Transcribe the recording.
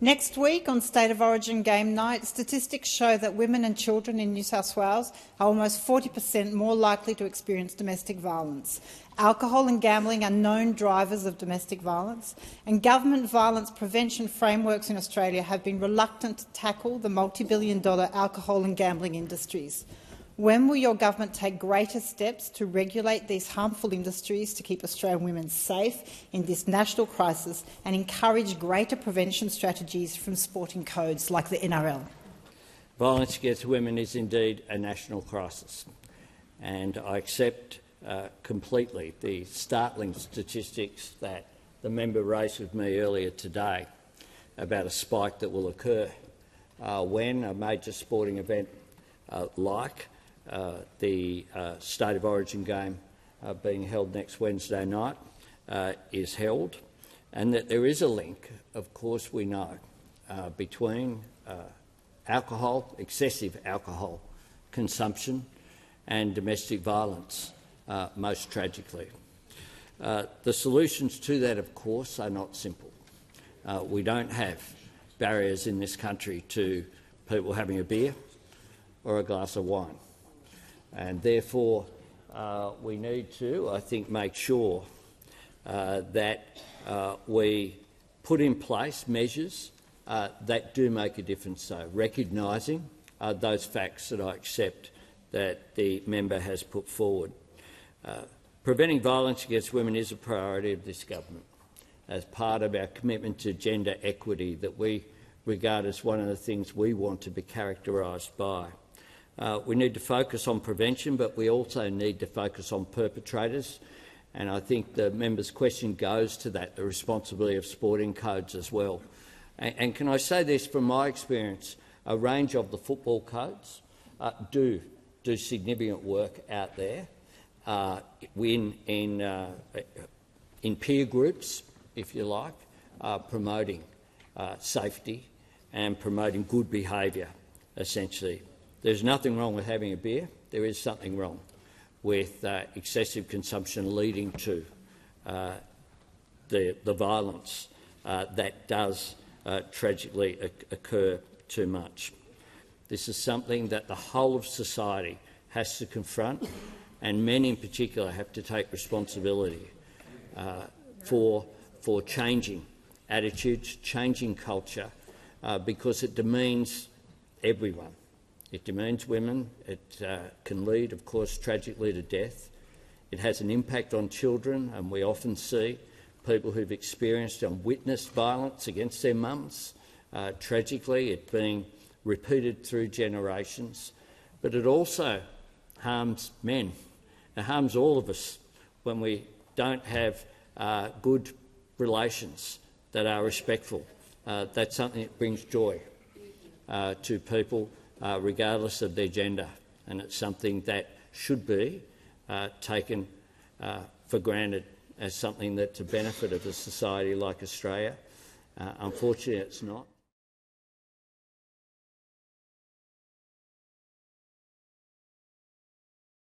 Next week, on State of Origin game night, statistics show that women and children in New South Wales are almost 40% more likely to experience domestic violence. Alcohol and gambling are known drivers of domestic violence, and government violence prevention frameworks in Australia have been reluctant to tackle the multi-billion-dollar alcohol and gambling industries. When will your government take greater steps to regulate these harmful industries to keep Australian women safe in this national crisis and encourage greater prevention strategies from sporting codes like the NRL? Violence against women is indeed a national crisis, and I accept completely the startling statistics that the member raised with me earlier today about a spike that will occur when a major sporting event like the State of Origin game being held next Wednesday night is held, and that there is a link, of course we know, between alcohol, excessive alcohol consumption and domestic violence, most tragically. The solutions to that, of course, are not simple. We don't have barriers in this country to people having a beer or a glass of wine. And therefore, we need to, I think, make sure that we put in place measures that do make a difference, so recognising those facts that I accept that the member has put forward. Preventing violence against women is a priority of this government as part of our commitment to gender equity that we regard as one of the things we want to be characterised by. We need to focus on prevention, but we also need to focus on perpetrators, and I think the member's question goes to that, the responsibility of sporting codes as well. And can I say this from my experience, a range of the football codes do significant work out there in peer groups, if you like, promoting safety and promoting good behaviour, essentially. There's nothing wrong with having a beer. There is something wrong with excessive consumption leading to the violence that does tragically occur too much. This is something that the whole of society has to confront, and men in particular have to take responsibility for changing attitudes, changing culture, because it demeans everyone. It demeans women. It can lead, of course, tragically to death. It has an impact on children, and we often see people who've experienced and witnessed violence against their mums, tragically it being repeated through generations. But it also harms men. It harms all of us when we don't have good relations that are respectful. That's something that brings joy to people, regardless of their gender, and it's something that should be taken for granted as something that's a benefit of a society like Australia. Unfortunately, it's not.